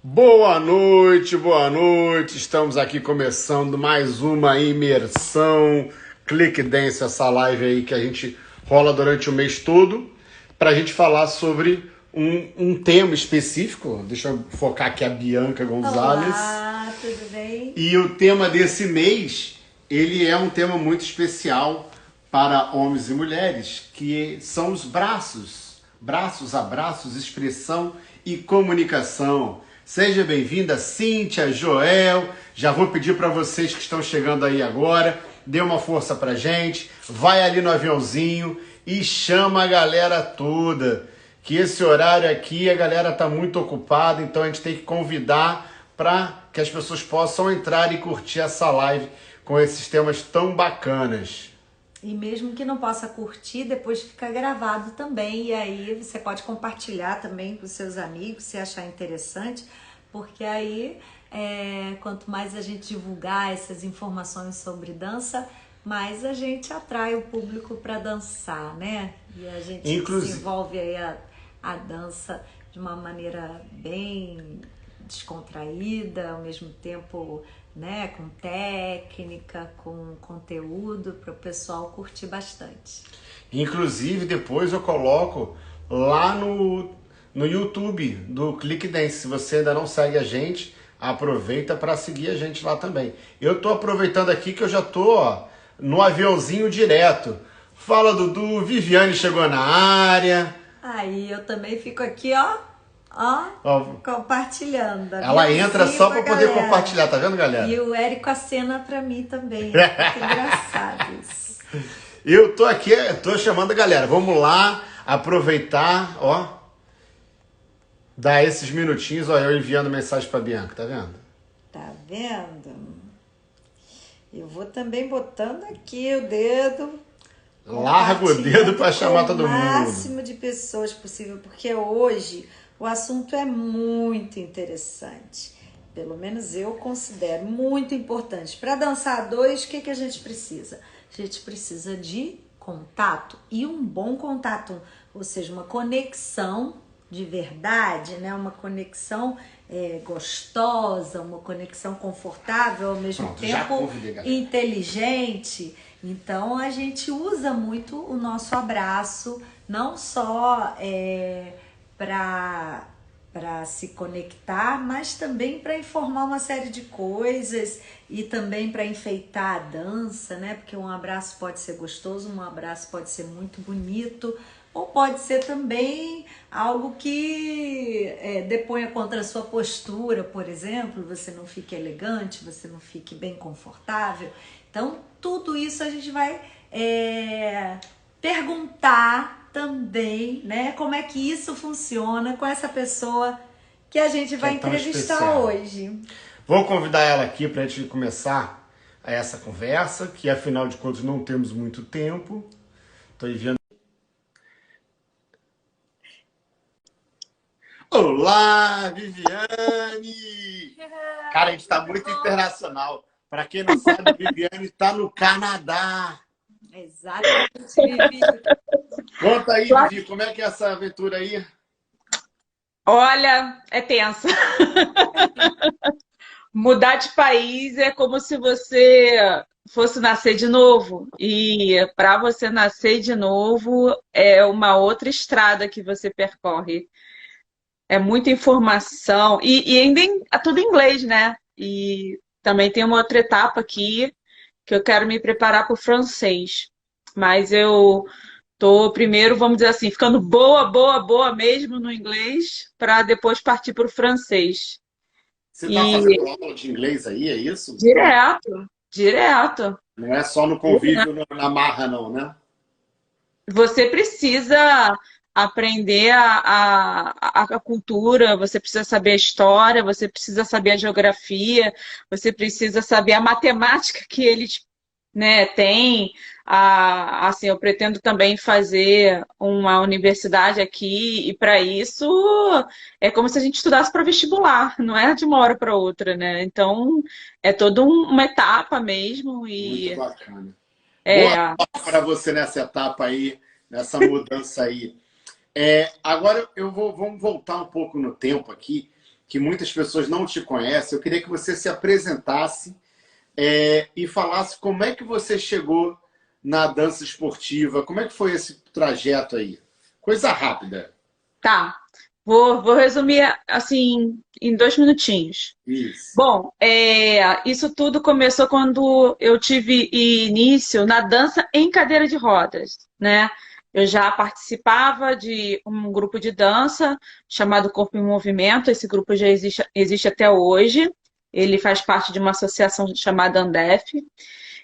Boa noite, boa noite. Estamos aqui começando mais uma imersão Click Dance, essa live aí que a gente rola durante o mês todo, para a gente falar sobre um tema específico. Deixa eu focar aqui a Bianca Gonzalez. Olá, tudo bem? E o tema desse mês, ele é um tema muito especial para homens e mulheres, que são os braços. Braços, abraços, expressão e comunicação. Seja bem-vinda, Cíntia, Joel. Já vou pedir para vocês que estão chegando aí agora, dê uma força pra gente, vai ali no aviãozinho e chama a galera toda. Que esse horário aqui a galera tá muito ocupada, então a gente tem que convidar para que as pessoas possam entrar e curtir essa live com esses temas tão bacanas. E mesmo que não possa curtir, depois fica gravado também. E aí você pode compartilhar também com seus amigos, se achar interessante, porque aí quanto mais a gente divulgar essas informações sobre dança, mais a gente atrai o público para dançar, né? E a gente desenvolve aí a dança de uma maneira bem descontraída, ao mesmo tempo, né, com técnica, com conteúdo para o pessoal curtir bastante. Inclusive, depois eu coloco lá no YouTube do Click Dance. Se você ainda não segue a gente, aproveita para seguir a gente lá também. Eu tô aproveitando aqui que eu já tô no aviãozinho direto. Fala, Dudu, Viviane chegou na área. Aí eu também fico aqui, ó, compartilhando. Ela entra só para poder compartilhar, tá vendo, galera? E o Érico acena para mim também. É muito engraçado isso. Eu tô aqui, tô chamando a galera. Vamos lá, aproveitar, ó. Dar esses minutinhos, ó, eu enviando mensagem pra Bianca, tá vendo? Tá vendo? Eu vou também botando aqui o dedo. Larga o dedo para chamar todo mundo. O máximo de pessoas possível, porque hoje o assunto é muito interessante. Pelo menos eu considero muito importante. Para dançar a dois, o que a gente precisa? A gente precisa de contato, e um bom contato, ou seja, uma conexão de verdade, né? Uma conexão gostosa, uma conexão confortável, ao mesmo tempo inteligente. Então a gente usa muito o nosso abraço, não só para se conectar, mas também para informar uma série de coisas e também para enfeitar a dança, né? Porque um abraço pode ser gostoso, um abraço pode ser muito bonito, ou pode ser também algo que deponha contra a sua postura, por exemplo, você não fique elegante, você não fique bem confortável. Então, tudo isso a gente vai perguntar também, né? Como é que isso funciona com essa pessoa que a gente vai entrevistar hoje. Vou convidar ela aqui para a gente começar essa conversa, que afinal de contas não temos muito tempo. Estou enviando. Olá, Viviane! Cara, a gente está muito internacional. Para quem não sabe, Viviane está no Canadá. Exatamente, Vivi. Conta aí, Vivi, como é que é essa aventura aí? Olha, é tensa. Mudar de país é como se você fosse nascer de novo. E para você nascer de novo é uma outra estrada que você percorre. É muita informação. E ainda é tudo em inglês, né? E também tem uma outra etapa aqui que eu quero me preparar para o francês. Mas eu tô primeiro, vamos dizer assim, ficando boa mesmo no inglês, para depois partir para o francês. Você está fazendo aula de inglês aí, é isso? Direto. Não é só no convívio, na marra, não, né? Você precisa aprender a cultura, você precisa saber a história, você precisa saber a geografia, você precisa saber a matemática que eles, né, têm. Assim, eu pretendo também fazer uma universidade aqui, e para isso é como se a gente estudasse para vestibular, não é de uma hora para outra, né? Então é toda uma etapa mesmo. Muito bacana. É... Boa sorte para você nessa etapa aí, nessa mudança aí. Agora vamos voltar um pouco no tempo aqui que muitas pessoas não te conhecem. Eu queria que você se apresentasse e falasse como é que você chegou na dança esportiva, como é que foi esse trajeto aí? Coisa rápida. Tá. Vou resumir assim em 2 minutinhos. Isso. Bom, isso tudo começou quando eu tive início na dança em cadeira de rodas, né? Eu já participava de um grupo de dança chamado Corpo em Movimento. Esse grupo já existe até hoje. Ele faz parte de uma associação chamada Andef.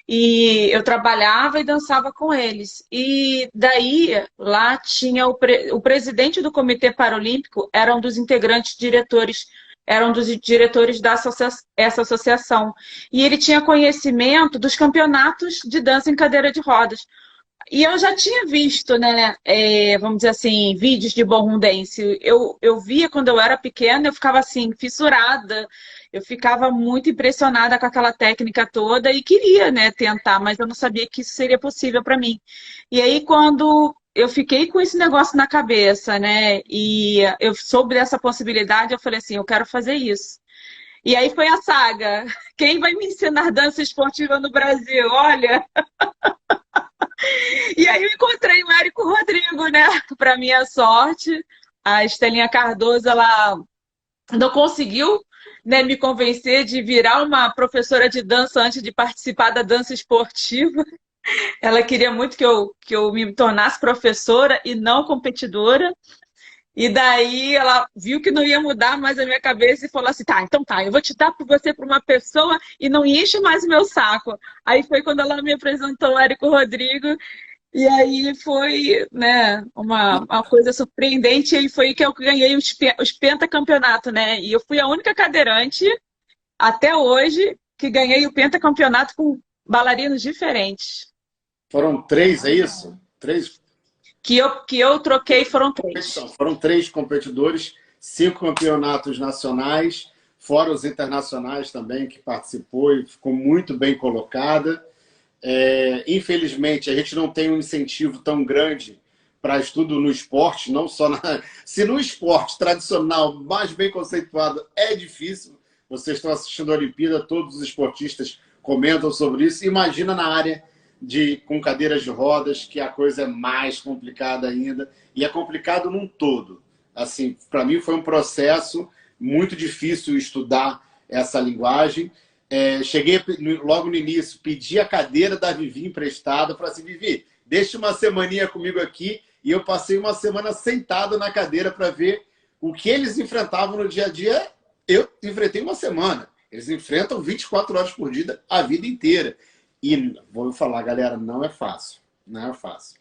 E eu trabalhava e dançava com eles. E daí, lá tinha o presidente do Comitê Paralímpico, era um dos integrantes diretores, era um dos diretores essa associação. E ele tinha conhecimento dos campeonatos de dança em cadeira de rodas. E eu já tinha visto, né, vamos dizer assim, vídeos de ballroom dance. Eu via quando eu era pequena, eu ficava assim, fissurada. Eu ficava muito impressionada com aquela técnica toda e queria, né, tentar, mas eu não sabia que isso seria possível para mim. E aí, quando eu fiquei com esse negócio na cabeça, né, e eu soube dessa possibilidade, eu falei assim, eu quero fazer isso. E aí foi a saga. Quem vai me ensinar dança esportiva no Brasil? Olha, e aí eu encontrei o Érico Rodrigo, né? Para minha sorte, a Estelinha Cardoso, ela não conseguiu, né, me convencer de virar uma professora de dança antes de participar da dança esportiva. Ela queria muito que eu me tornasse professora e não competidora. E daí ela viu que não ia mudar mais a minha cabeça e falou assim, tá, então tá, eu vou te dar por você para uma pessoa e não enche mais o meu saco. Aí foi quando ela me apresentou o Érico Rodrigo. E aí foi, né, uma coisa surpreendente, e foi que eu ganhei os pentacampeonatos, né? E eu fui a única cadeirante, até hoje, que ganhei o pentacampeonato com bailarinos diferentes. Foram três, é isso? Três? Que eu troquei foram 3. Foram três competidores, 5 campeonatos nacionais, fora os internacionais também, que participou e ficou muito bem colocada. Infelizmente, a gente não tem um incentivo tão grande para estudo no esporte, não só se no esporte tradicional, mais bem conceituado, é difícil. Vocês estão assistindo a Olimpíada, todos os esportistas comentam sobre isso. Imagina na área com cadeiras de rodas, que a coisa é mais complicada ainda. E é complicado num todo. Assim, para mim foi um processo muito difícil estudar essa linguagem. Cheguei logo no início, pedi a cadeira da Vivi emprestada, falei assim, Vivi, deixa uma semaninha comigo aqui, e eu passei uma semana sentado na cadeira para ver o que eles enfrentavam no dia a dia. Eu enfrentei uma semana. Eles enfrentam 24 horas por dia a vida inteira. E vou falar, galera, não é fácil. Não é fácil.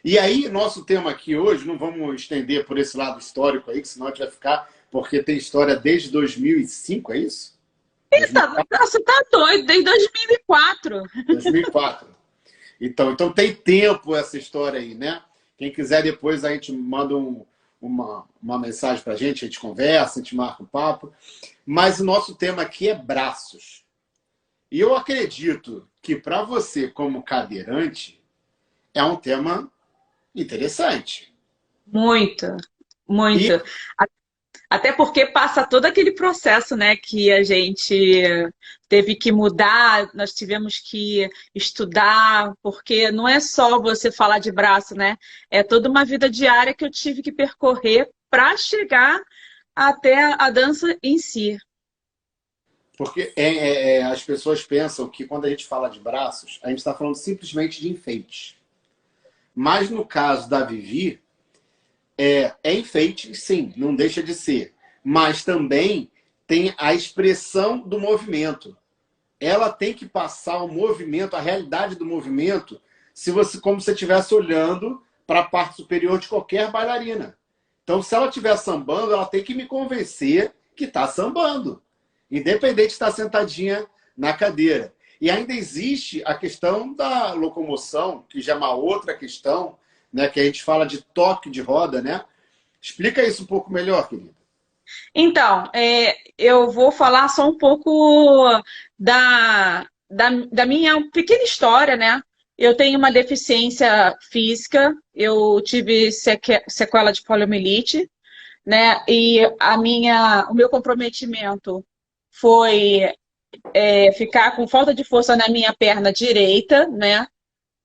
E aí, nosso tema aqui hoje, não vamos estender por esse lado histórico aí, que senão a gente vai ficar, porque tem história desde 2005, é isso? Você tá doido, desde 2004. 2004. Então tem tempo essa história aí, né? Quem quiser depois a gente manda uma mensagem pra gente, a gente conversa, a gente marca um papo. Mas o nosso tema aqui é braços. E eu acredito que para você, como cadeirante, é um tema interessante. Muito, muito. E Até porque passa todo aquele processo, né, que a gente teve que mudar, nós tivemos que estudar, porque não é só você falar de braço, né? É toda uma vida diária que eu tive que percorrer para chegar até a dança em si. porque as pessoas pensam que quando a gente fala de braços, a gente está falando simplesmente de enfeite. Mas no caso da Vivi, é enfeite, sim, não deixa de ser. Mas também tem a expressão do movimento. Ela tem que passar o movimento, a realidade do movimento, como se você estivesse olhando para a parte superior de qualquer bailarina. Então, se ela estiver sambando, ela tem que me convencer que está sambando, independente de estar sentadinha na cadeira. E ainda existe a questão da locomoção, que já é uma outra questão, né, que a gente fala de toque de roda, né? Explica isso um pouco melhor, querida. Então, eu vou falar só um pouco da minha pequena história, né? Eu tenho uma deficiência física, eu tive sequela de poliomielite, né? E o meu comprometimento foi ficar com falta de força na minha perna direita, né?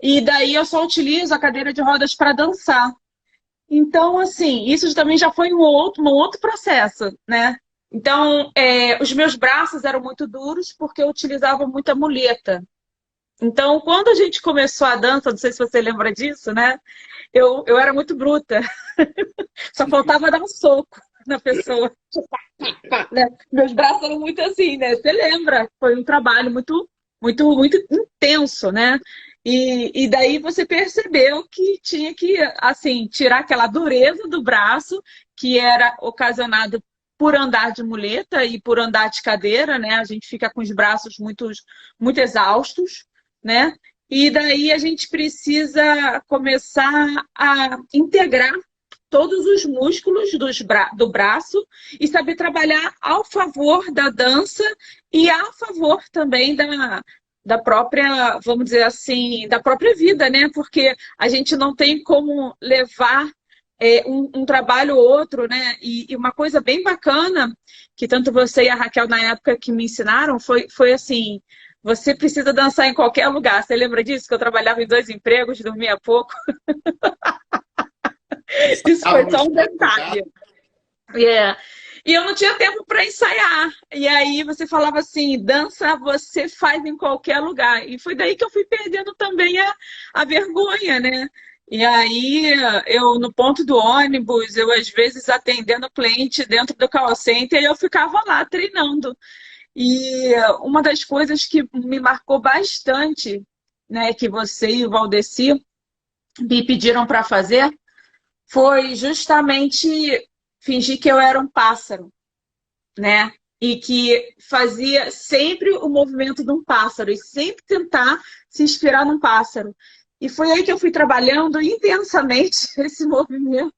E daí eu só utilizo a cadeira de rodas para dançar. Então, assim, isso também já foi um outro processo, né? Então, os meus braços eram muito duros porque eu utilizava muita muleta. Então, quando a gente começou a dança, não sei se você lembra disso, né? Eu era muito bruta. Só faltava dar um soco na pessoa. Né? Meus braços eram muito assim, né? Você lembra? Foi um trabalho muito intenso, né? E daí você percebeu que tinha que, assim, tirar aquela dureza do braço, que era ocasionado por andar de muleta e por andar de cadeira, né? A gente fica com os braços muito exaustos, né? E daí a gente precisa começar a integrar todos os músculos do braço e saber trabalhar ao favor da dança e a favor também da própria, vamos dizer assim, da própria vida, né? Porque a gente não tem como levar um trabalho ou outro, né? E uma coisa bem bacana, que tanto você e a Raquel na época que me ensinaram, foi assim, você precisa dançar em qualquer lugar. Você lembra disso? Que eu trabalhava em 2 empregos, dormia pouco. Isso foi só um detalhe. Yeah. E eu não tinha tempo para ensaiar. E aí você falava assim, dança você faz em qualquer lugar. E foi daí que eu fui perdendo também a vergonha, né? E aí eu no ponto do ônibus, eu às vezes atendendo o cliente dentro do call center, e eu ficava lá treinando. E uma das coisas que me marcou bastante, né, que você e o Valdeci me pediram para fazer, foi justamente fingir que eu era um pássaro, né? E que fazia sempre o movimento de um pássaro e sempre tentar se inspirar num pássaro. E foi aí que eu fui trabalhando intensamente esse movimento.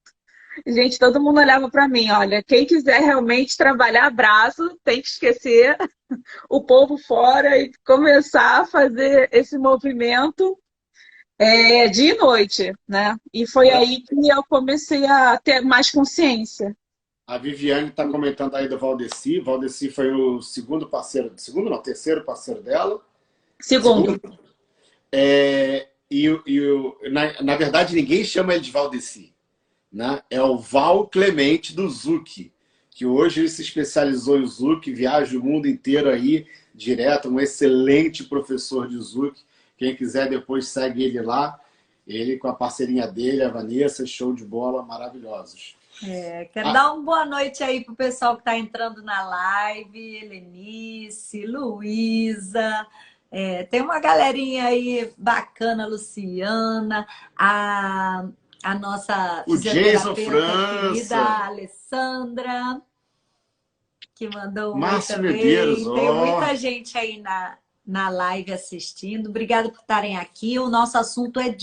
Gente, todo mundo olhava para mim, olha, quem quiser realmente trabalhar braço tem que esquecer o povo fora e começar a fazer esse movimento dia e noite, né? E foi aí que eu comecei a ter mais consciência. A Viviane está comentando aí do Valdeci. Valdeci foi o segundo parceiro, segundo não, terceiro parceiro dela. Segundo. Na verdade, ninguém chama ele de Valdeci, né? É o Val Clemente do Zuc, que hoje ele se especializou em Zuc, viaja o mundo inteiro aí, direto, um excelente professor de Zuc. Quem quiser depois segue ele lá. Ele com a parceirinha dele, a Vanessa, show de bola, maravilhosos. Quero dar uma boa noite aí pro pessoal que está entrando na live, Helenice, Luísa, tem uma galerinha aí bacana, Luciana, a nossa o Jason fisioterapeuta querida Alessandra, que mandou um Márcio também. Medeiros, Tem muita gente aí na live assistindo. Obrigada por estarem aqui. O nosso assunto é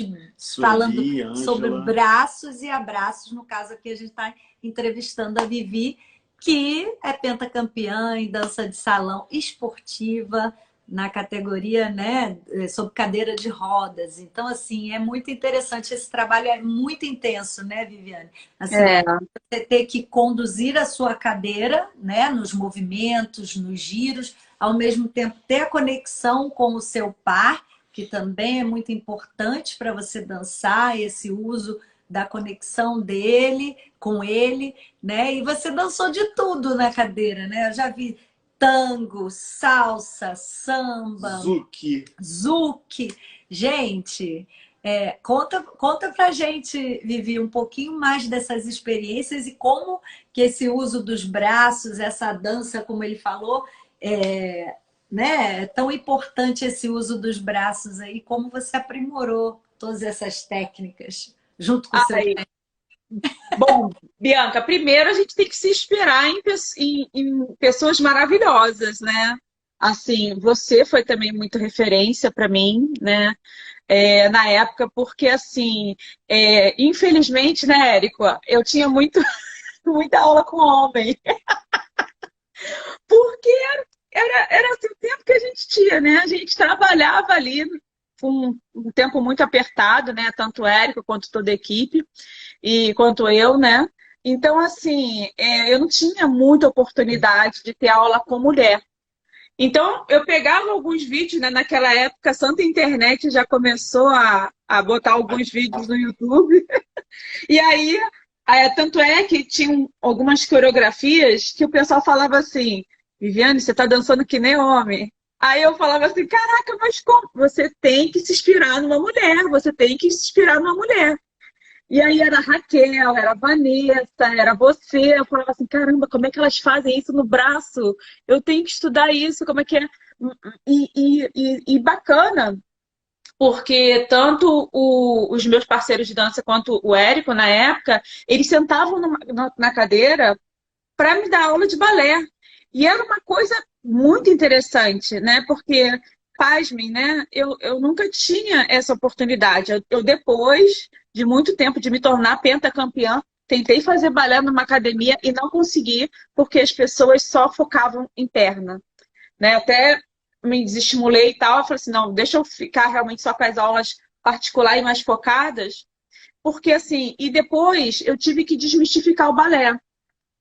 falando sobre braços e abraços. No caso aqui a gente está entrevistando a Vivi, que é pentacampeã em dança de salão esportiva na categoria, né, sob cadeira de rodas. Então, assim, é muito interessante. Esse trabalho é muito intenso, né, Viviane? Assim, você ter que conduzir a sua cadeira, né, nos movimentos, nos giros, ao mesmo tempo ter a conexão com o seu par, que também é muito importante para você dançar, esse uso da conexão dele com ele, né? E você dançou de tudo na cadeira, né? Eu já vi tango, salsa, samba, zouk. Gente, conta pra gente, Vivi, um pouquinho mais dessas experiências e como que esse uso dos braços, essa dança, como ele falou, né? É tão importante esse uso dos braços aí, como você aprimorou todas essas técnicas junto com o seu pai. Bom, Bianca, primeiro a gente tem que se inspirar em pessoas maravilhosas, né? Assim, você foi também muito referência para mim, né? Na época, porque assim, infelizmente, né, Érico, eu tinha muita aula com homem. Porque era assim, o tempo que a gente tinha, né? A gente trabalhava ali com um tempo muito apertado, né? Tanto o Érico quanto toda a equipe, e quanto eu, né? Então, assim, eu não tinha muita oportunidade de ter aula com mulher. Então, eu pegava alguns vídeos, né? Naquela época, a Santa Internet já começou a botar alguns vídeos no YouTube. E aí, tanto é que tinham algumas coreografias que o pessoal falava assim, Viviane, você tá dançando que nem homem. Aí eu falava assim, caraca, mas como? Você tem que se inspirar numa mulher, você tem que se inspirar numa mulher. E aí era a Raquel, era a Vanessa, era você. Eu falava assim, caramba, como é que elas fazem isso no braço? Eu tenho que estudar isso, como é que é? E bacana, porque tanto os meus parceiros de dança quanto o Érico, na época, eles sentavam na cadeira para me dar aula de balé. E era uma coisa muito interessante, né? Porque, pasmem, né? Eu nunca tinha essa oportunidade. Eu, depois de muito tempo de me tornar pentacampeã, tentei fazer balé numa academia e não consegui, porque as pessoas só focavam em perna, né? Até me desestimulei e tal. Eu falei assim, não, deixa eu ficar realmente só com as aulas particulares e mais focadas. Porque assim, e depois eu tive que desmistificar o balé.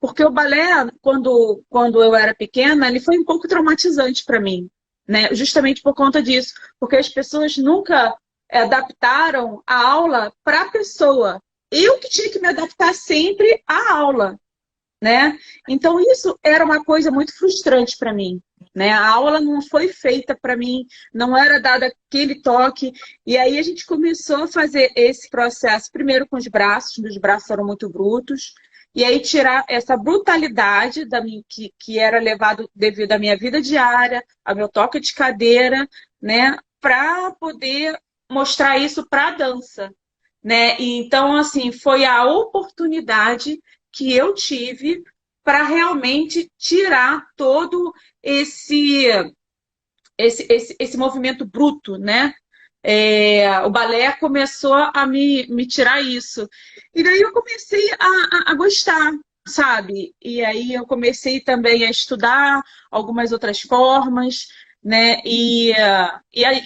Porque o balé, quando eu era pequena, ele foi um pouco traumatizante para mim, né? Justamente por conta disso. Porque as pessoas nunca adaptaram a aula para a pessoa. Eu que tinha que me adaptar sempre à aula, né? Então isso era uma coisa muito frustrante para mim, né? A aula não foi feita para mim, não era dado aquele toque. E aí a gente começou a fazer esse processo primeiro com os braços, meus braços eram muito brutos. E aí tirar essa brutalidade que era levado devido à minha vida diária, ao meu toque de cadeira, né, para poder mostrar isso para a dança, né? E então, assim, foi a oportunidade que eu tive para realmente tirar todo esse, esse movimento bruto, né? O balé começou a me tirar isso. E daí eu comecei a gostar, sabe? E aí eu comecei também a estudar algumas outras formas, né? E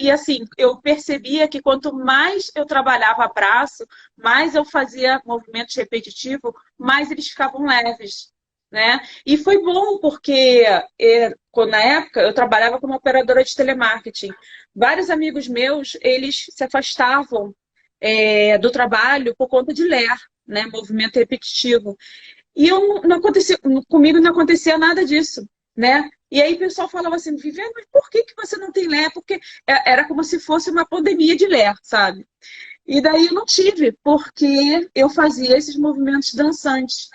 assim, eu percebia que quanto mais eu trabalhava braço, mais eu fazia movimentos repetitivos, mais eles ficavam leves, né? E foi bom porque na época eu trabalhava como operadora de telemarketing. Vários amigos meus, eles se afastavam do trabalho por conta de ler, né? Movimento repetitivo. E eu não acontecia, comigo não acontecia nada disso, né? E aí o pessoal falava assim, Viviane, mas por que você não tem ler? Porque era como se fosse uma pandemia de ler, sabe? E daí eu não tive, porque eu fazia esses movimentos dançantes.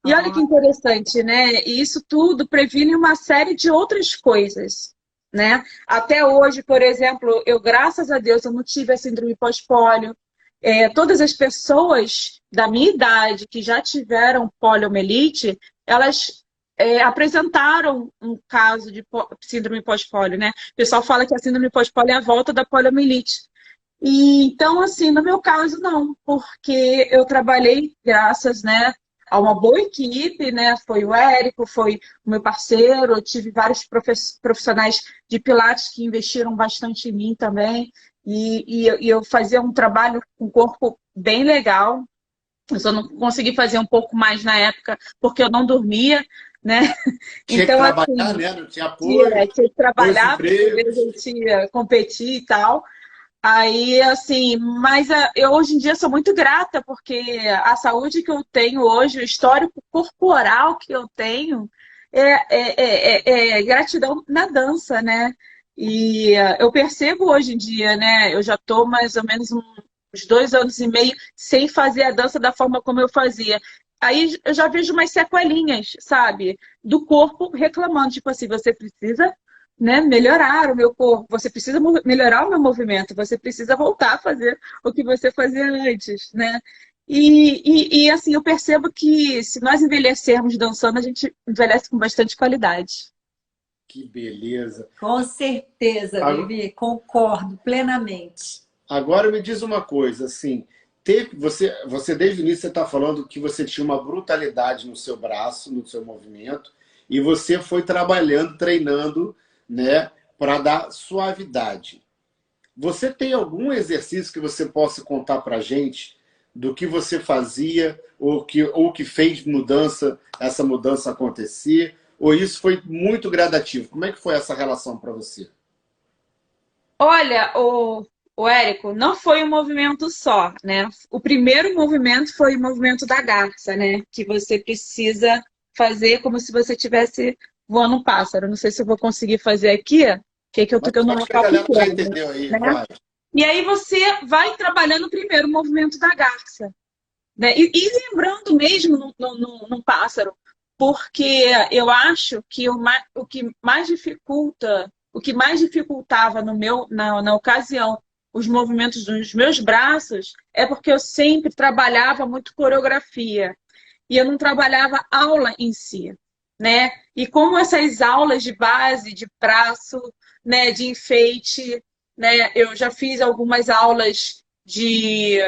E olha que interessante, né? E isso tudo previne uma série de outras coisas, né? Até hoje, por exemplo, eu, graças a Deus, eu não tive a síndrome pós-pólio. Todas as pessoas da minha idade que já tiveram poliomielite, elas apresentaram um caso de síndrome pós-pólio, né? O pessoal fala que a síndrome pós-pólio é a volta da poliomielite. E então, assim, no meu caso, não, porque eu trabalhei, graças, né, a uma boa equipe, né? Foi o Érico, foi o meu parceiro, eu tive vários profissionais de Pilates que investiram bastante em mim também. E eu fazia um trabalho com o corpo bem legal. Eu só não consegui fazer um pouco mais na época, porque eu não dormia, né? Tinha que Então, trabalhar, assim, né? Não tinha apoio, tinha que dois trabalhar, porque a empregos. gente ia competir e tal. Aí, assim, mas eu hoje em dia sou muito grata, porque a saúde que eu tenho hoje, o histórico corporal que eu tenho, é gratidão na dança, né? E eu percebo hoje em dia, né? Eu já estou mais ou menos uns 2 anos e meio sem fazer a dança da forma como eu fazia. Aí eu já vejo umas sequelinhas, sabe? Do corpo reclamando, tipo assim, você precisa, né, melhorar o meu corpo, você precisa melhorar o meu movimento, você precisa voltar a fazer o que você fazia antes, né? Assim, eu percebo que se nós envelhecermos dançando, a gente envelhece com bastante qualidade. Que beleza. Com certeza, Vivi, concordo plenamente. Agora me diz uma coisa, assim, você desde o início você está falando que você tinha uma brutalidade no seu braço, no seu movimento, e você foi trabalhando, treinando, né, para dar suavidade. Você tem algum exercício que você possa contar para a gente do que você fazia ou que fez essa mudança acontecer? Ou isso foi muito gradativo? Como é que foi essa relação para você? Olha, o Érico, não foi um movimento só, né? O primeiro movimento foi o movimento da garça, né? Que você precisa fazer como se você estivesse voando um pássaro. Não sei se eu vou conseguir fazer aqui, que eu tô Mas no acho que a local galera já pequeno, entendeu aí, né? vai. E aí você vai trabalhando primeiro o movimento da garça, né? E lembrando mesmo no pássaro, porque eu acho que o que mais dificulta, o que mais dificultava na ocasião os movimentos dos meus braços é porque eu sempre trabalhava muito coreografia e eu não trabalhava aula em si, né? E como essas aulas de base, de braço, né, de enfeite, né, eu já fiz algumas aulas de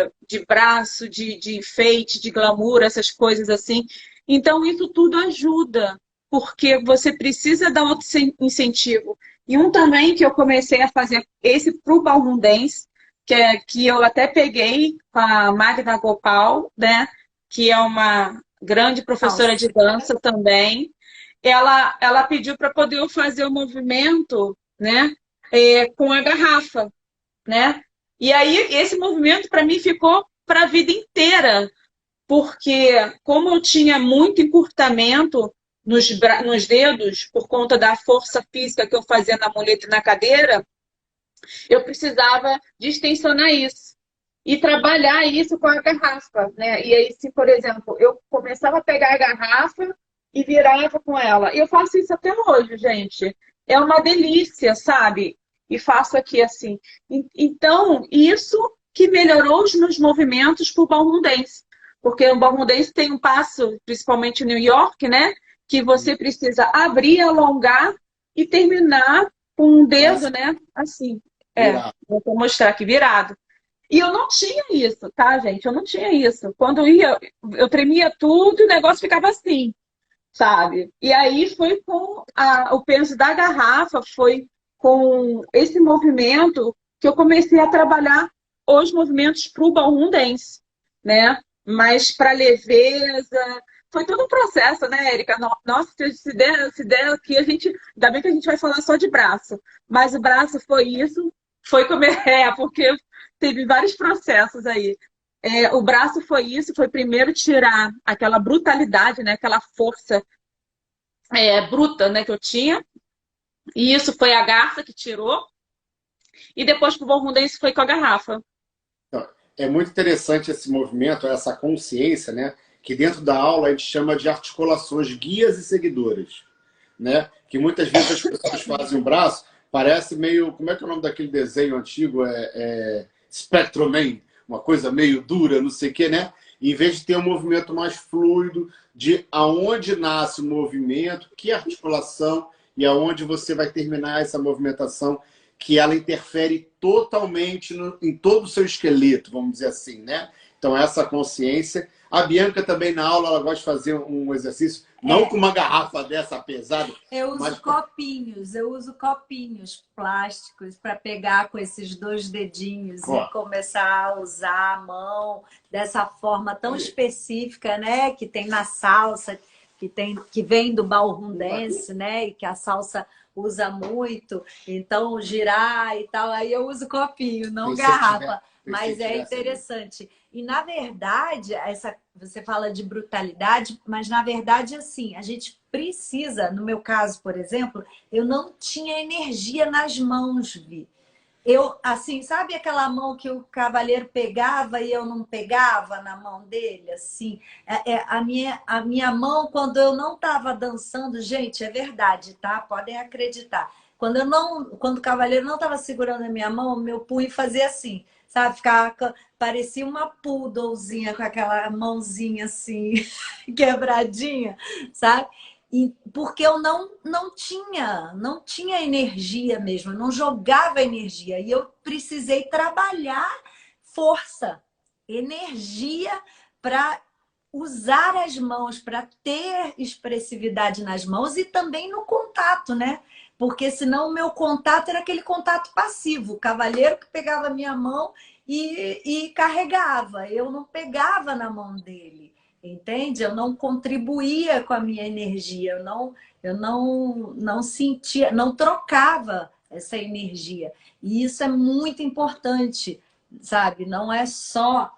braço, de enfeite, de glamour, essas coisas assim. Então, isso tudo ajuda, porque você precisa dar outro incentivo. E um também que eu comecei a fazer, esse para o Ballroom Dance, que eu até peguei com a Magda Gopal, né? Que é uma grande professora de Salsa. dança também. Ela pediu para poder eu fazer o movimento, né? Com a garrafa, né? E aí esse movimento para mim ficou para a vida inteira, porque como eu tinha muito encurtamento nos dedos por conta da força física que eu fazia na muleta e na cadeira, eu precisava distensionar isso e trabalhar isso com a garrafa, né? E aí, se, por exemplo, eu começava a pegar a garrafa e virava com ela. E eu faço isso até hoje, gente. É uma delícia, sabe? E faço aqui assim. Então, isso que melhorou os meus movimentos para o Ballroom Dance. Porque o Ballroom Dance tem um passo, principalmente em New York, né? Que você precisa abrir, alongar e terminar com um dedo, Mas, né? Assim. virar. Vou mostrar aqui virado. E eu não tinha isso, tá, gente? Eu não tinha isso. Quando eu ia, eu tremia tudo e o negócio ficava assim, sabe? E aí foi com o peso da garrafa, foi com esse movimento que eu comecei a trabalhar os movimentos para o Ballroom Dance, né? Mas para leveza, foi todo um processo, né, Érica? Nossa, se der aqui, ainda bem que a gente vai falar só de braço, mas o braço foi isso, foi como porque teve vários processos aí. O braço foi isso, foi primeiro tirar aquela brutalidade, né, aquela força bruta, né, que eu tinha, e isso foi a garça que tirou, e depois pro Ballroom Dance foi com a garrafa. Então, é muito interessante esse movimento, essa consciência, né? Que dentro da aula a gente chama de articulações, guias e seguidoras, né? Que muitas vezes as pessoas fazem o braço, parece meio, como é que é o nome daquele desenho antigo? Spectrum Man, uma coisa meio dura, não sei o quê, né? Em vez de ter um movimento mais fluido, de aonde nasce o movimento, que articulação e aonde você vai terminar essa movimentação, que ela interfere totalmente em todo o seu esqueleto, vamos dizer assim, né? Então, essa consciência. A Bianca também, na aula, ela gosta de fazer um exercício, não com uma garrafa dessa pesada, Eu uso mas... copinhos, eu uso copinhos plásticos para pegar com esses dois dedinhos e começar a usar a mão dessa forma tão específica, né? Que tem na salsa, que vem do ballroom dance, né? E que a salsa usa muito. Então, girar e tal, aí eu uso copinho, não garrafa. Mas é interessante. E, na verdade, você fala de brutalidade, mas, na verdade, assim, a gente precisa, no meu caso, por exemplo, eu não tinha energia nas mãos, Vi. Eu, assim, sabe aquela mão que o cavaleiro pegava e eu não pegava na mão dele? Assim, a minha mão, quando eu não estava dançando, gente, é verdade, tá? Podem acreditar. Quando o cavaleiro não estava segurando a minha mão, meu punho fazia assim, sabe? Parecia uma poodlezinha com aquela mãozinha assim, quebradinha, sabe? Porque eu não tinha energia mesmo, eu não jogava energia. E eu precisei trabalhar força, energia para usar as mãos, para ter expressividade nas mãos e também no contato, né? Porque senão o meu contato era aquele contato passivo, o cavaleiro que pegava a minha mão e carregava. Eu não pegava na mão dele, entende? Eu não contribuía com a minha energia, eu não sentia, não trocava essa energia. E isso é muito importante, sabe? Não é só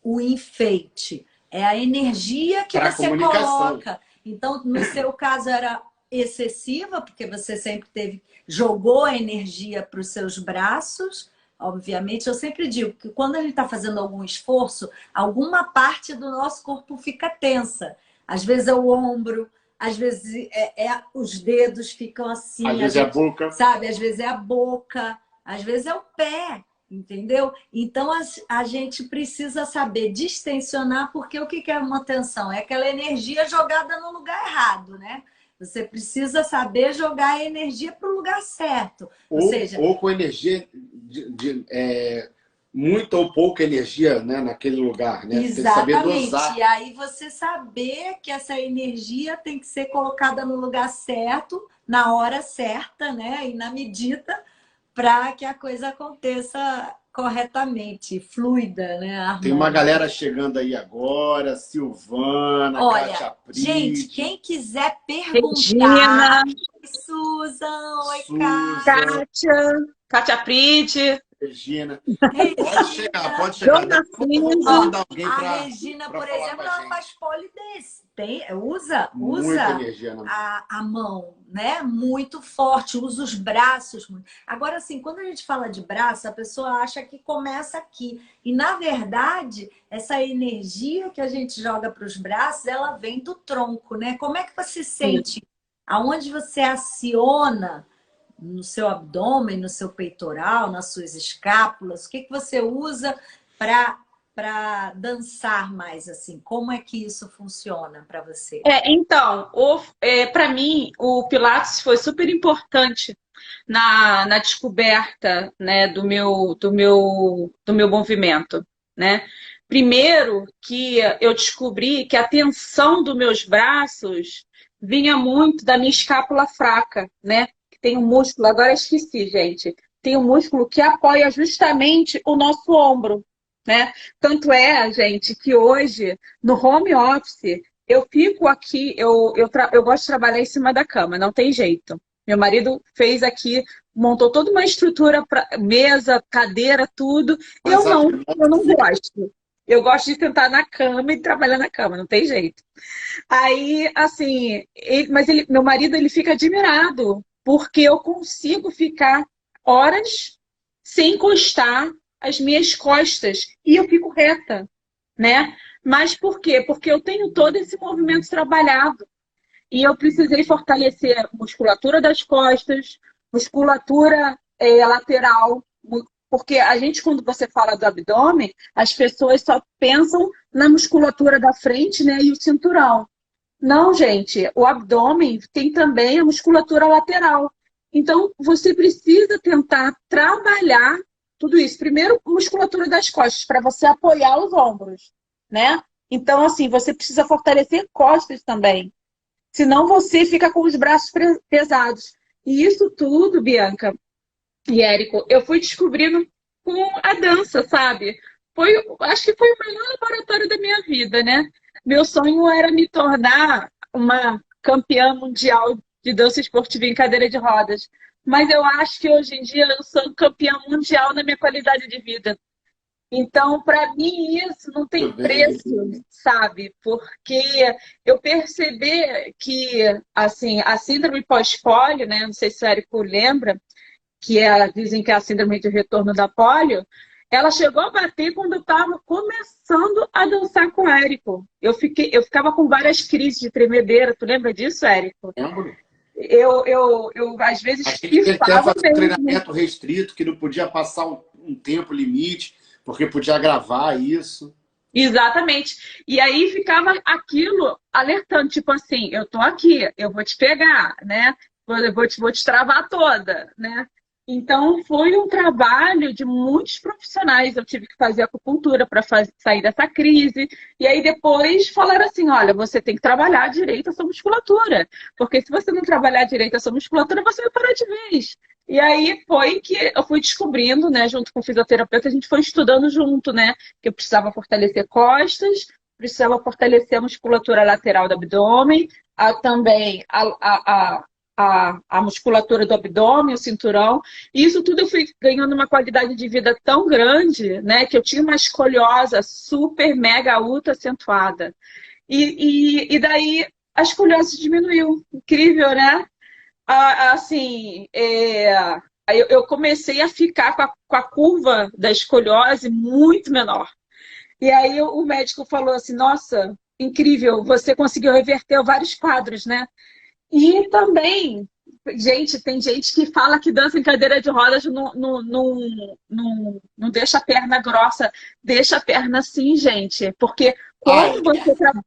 o enfeite, é a energia que Para você comunicação. coloca. Então, no seu caso, era excessiva, porque você sempre jogou a energia para os seus braços. Obviamente, eu sempre digo que quando a gente está fazendo algum esforço, alguma parte do nosso corpo fica tensa. Às vezes é o ombro, às vezes os dedos ficam assim, Às vezes é a boca. sabe? Às vezes é a boca, às vezes é o pé, entendeu? Então a gente precisa saber distensionar, porque o que é uma tensão? É aquela energia jogada no lugar errado, né? Você precisa saber jogar a energia para o lugar certo. Ou com energia muita ou pouca energia, né, naquele lugar, né? Tem que saber dosar. E aí você saber que essa energia tem que ser colocada no lugar certo, na hora certa, né? E na medida, para que a coisa aconteça corretamente, fluida, né? Harmônica. Tem uma galera chegando aí agora, Silvana, Olha, Kátia Pride. gente, quem quiser perguntar... Regina. Susan, oi, Susan. Kátia Pride. Regina. Pode chegar. Dona Vamos convidar alguém A pra, Regina, pra por falar exemplo, com a ela gente. faz polidense. Usa Muita energia na mão. a mão, né? Muito forte, usa os braços. Agora, assim, quando a gente fala de braço, a pessoa acha que começa aqui. E, na verdade, essa energia que a gente joga para os braços, ela vem do tronco, né? Como é que você sente? Aonde você aciona no seu abdômen, no seu peitoral, nas suas escápulas? O que você usa para dançar mais assim? Como é que isso funciona para você? Então, para mim, o Pilates foi super importante na descoberta, né, do meu movimento, né? Primeiro que eu descobri que a tensão dos meus braços vinha muito da minha escápula fraca, né? Tem um músculo, agora eu esqueci, gente. Tem um músculo que apoia justamente o nosso ombro, né? Tanto é, gente, que hoje, no home office, eu fico aqui, eu gosto de trabalhar em cima da cama, não tem jeito. Meu marido fez aqui, montou toda uma estrutura, mesa, cadeira, tudo. Eu não gosto. Eu gosto de sentar na cama e trabalhar na cama, não tem jeito. Aí, assim, meu marido, ele fica admirado, porque eu consigo ficar horas sem encostar as minhas costas e eu fico reta, né? Mas por quê? Porque eu tenho todo esse movimento trabalhado e eu precisei fortalecer a musculatura das costas, musculatura lateral, porque a gente, quando você fala do abdômen, as pessoas só pensam na musculatura da frente, né, e o cinturão. Não, gente, o abdômen tem também a musculatura lateral. Então, você precisa tentar trabalhar tudo isso. Primeiro, musculatura das costas, para você apoiar os ombros, né? Então, assim, você precisa fortalecer costas também. Senão, você fica com os braços pesados. E isso tudo, Bianca e Érico, eu fui descobrindo com a dança, sabe? Acho que foi o melhor laboratório da minha vida, né? Meu sonho era me tornar uma campeã mundial de dança esportiva em cadeira de rodas. Mas eu acho que hoje em dia eu sou campeã mundial na minha qualidade de vida. Então, para mim, isso não tem preço, sabe? Porque eu percebi que, assim, a síndrome pós-pólio, né? Não sei se o Érico lembra, dizem que é a síndrome de retorno da pólio, ela chegou a bater quando eu estava começando a dançar com o Érico. Eu ficava com várias crises de tremedeira. Tu lembra disso, Érico? Lembro. Eu às vezes, pifava mesmo. Treinamento restrito, que não podia passar um tempo limite, porque podia agravar isso. Exatamente. E aí ficava aquilo alertando, tipo assim, eu tô aqui, eu vou te pegar, né? Eu vou te travar toda, né? Então, foi um trabalho de muitos profissionais. Eu tive que fazer acupuntura para sair dessa crise. E aí, depois, falaram assim, olha, você tem que trabalhar direito a sua musculatura. Porque se você não trabalhar direito a sua musculatura, você vai parar de vez. E aí foi que eu fui descobrindo, né, junto com o fisioterapeuta, a gente foi estudando junto, né, que eu precisava fortalecer costas, precisava fortalecer a musculatura lateral do abdômen, também a musculatura do abdômen, o cinturão. E isso tudo eu fui ganhando uma qualidade de vida tão grande, né, que eu tinha uma escoliosa super, mega, ultra acentuada. E daí a escoliose diminuiu. Incrível, né? Assim, aí eu comecei a ficar com a curva da escoliose muito menor. E aí o médico falou assim, nossa, incrível, você conseguiu reverter vários quadros, né? E também, gente, tem gente que fala que dança em cadeira de rodas não deixa a perna grossa, deixa a perna assim, gente. Porque Ah, quando você trabalha.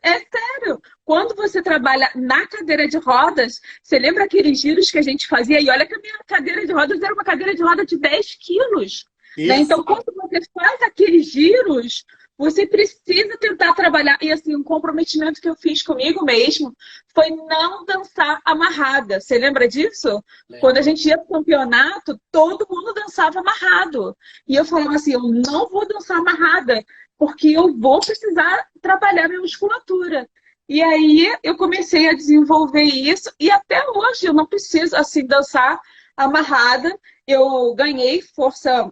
É sério. Quando você trabalha na cadeira de rodas, você lembra aqueles giros que a gente fazia? E olha que a minha cadeira de rodas era uma cadeira de roda de 10 quilos. Né? isso. Então, quando você faz aqueles giros, você precisa tentar trabalhar. E assim, um comprometimento que eu fiz comigo mesmo foi não dançar amarrada. Você lembra disso? Quando a Lembro. gente ia para o campeonato, todo mundo dançava amarrado. E eu falava assim, eu não vou dançar amarrada, porque eu vou precisar trabalhar minha musculatura. E aí eu comecei a desenvolver isso e até hoje eu não preciso assim dançar amarrada. Eu ganhei força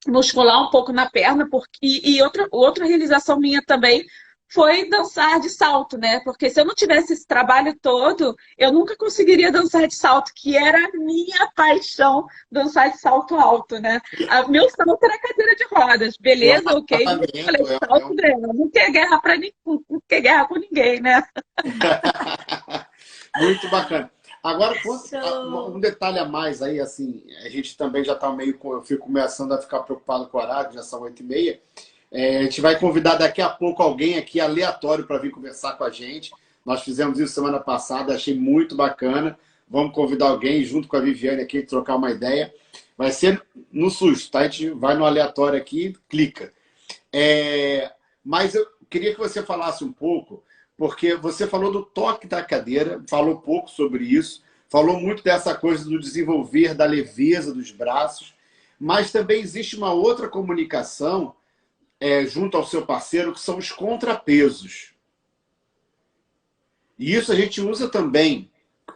muscular um pouco na perna, porque e outra realização minha também foi dançar de salto, né? Porque se eu não tivesse esse trabalho todo, eu nunca conseguiria dançar de salto, que era a minha paixão, dançar de salto alto, né? Meu salto era cadeira de rodas, É um beleza, ok. Mas eu falei, tratamento, salto dela, não quer guerra para não quer guerra com ninguém, né? muito bacana. Agora, um Show! detalhe a mais aí, assim, a gente também já está meio, eu fico começando a ficar preocupado com o horário, já são 8h30. A gente vai convidar daqui a pouco alguém aqui aleatório para vir conversar com a gente. Nós fizemos isso semana passada, achei muito bacana. Vamos convidar alguém junto com a Viviane aqui, trocar uma ideia. Vai ser no susto, tá? A gente vai no aleatório aqui, clica. Mas eu queria que você falasse um pouco, porque você falou do toque da cadeira, falou pouco sobre isso, falou muito dessa coisa do desenvolver da leveza dos braços, mas também existe uma outra comunicação junto ao seu parceiro, que são os contrapesos. E isso a gente usa também,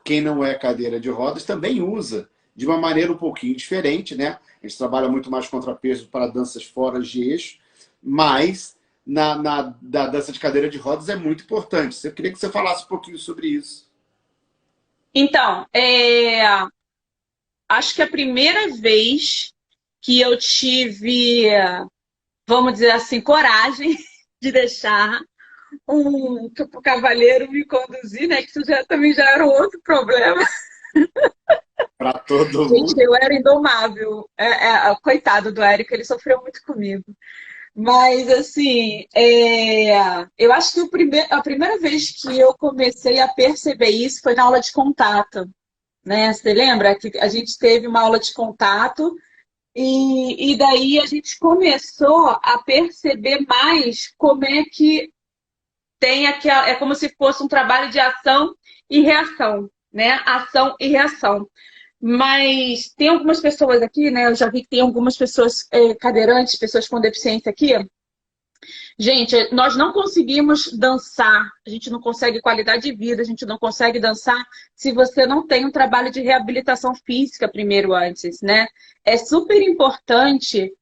quem não é cadeira de rodas também usa, de uma maneira um pouquinho diferente, né? A gente trabalha muito mais contrapeso para danças fora de eixo, mas da dança de cadeira de rodas é muito importante. Eu queria que você falasse um pouquinho sobre isso. Então, acho que a primeira vez que eu tive, vamos dizer assim, coragem de deixar o cavalheiro me conduzir, né? Que isso também já era um outro problema. Para todo Gente, mundo. eu era indomável. Coitado do Érico, ele sofreu muito comigo. Mas, assim, eu acho que a primeira vez que eu comecei a perceber isso foi na aula de contato, né? Você lembra que a gente teve uma aula de contato e daí a gente começou a perceber mais como é que tem aquela... É como se fosse um trabalho de ação e reação, né? Ação e reação. Mas tem algumas pessoas aqui, né? Eu já vi que tem algumas pessoas cadeirantes, pessoas com deficiência aqui. Gente, nós não conseguimos dançar, a gente não consegue qualidade de vida, a gente não consegue dançar se você não tem um trabalho de reabilitação física primeiro antes, né? É super importante,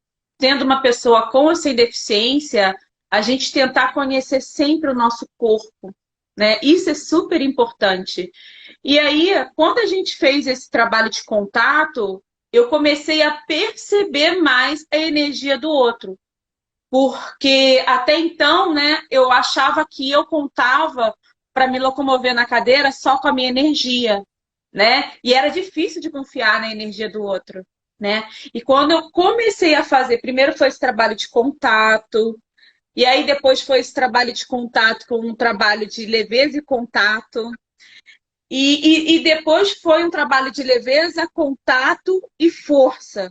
sendo uma pessoa com ou sem deficiência, a gente tentar conhecer sempre o nosso corpo, né? Isso é super importante. E aí, quando a gente fez esse trabalho de contato, eu comecei a perceber mais a energia do outro. Porque até então, né, eu achava que eu contava para me locomover na cadeira só com a minha energia, né? E era difícil de confiar na energia do outro, né? E quando eu comecei a fazer, primeiro foi esse trabalho de contato, e aí depois foi esse trabalho de contato com um trabalho de leveza e contato, e depois foi um trabalho de leveza, contato e força,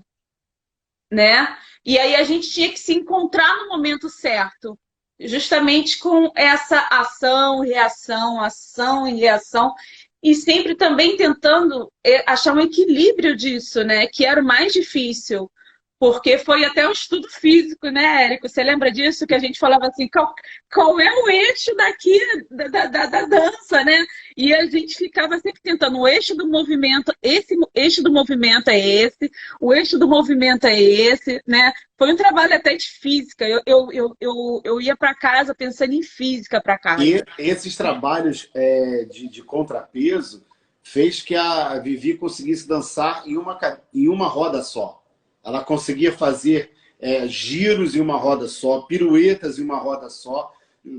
né? E aí a gente tinha que se encontrar no momento certo, justamente com essa ação e reação, e sempre também tentando achar um equilíbrio disso, né? Que era o mais difícil. Porque foi até um estudo físico, né, Érico? Você lembra disso? Que a gente falava assim, qual é o eixo daqui da dança, né? E a gente ficava sempre tentando, o eixo do movimento, esse eixo do movimento é esse, o eixo do movimento é esse, né? Foi um trabalho até de física. Eu ia para casa pensando em física para E casa. esses trabalhos de contrapeso fez que a Vivi conseguisse dançar em uma roda só. Ela conseguia fazer giros em uma roda só, piruetas em uma roda só,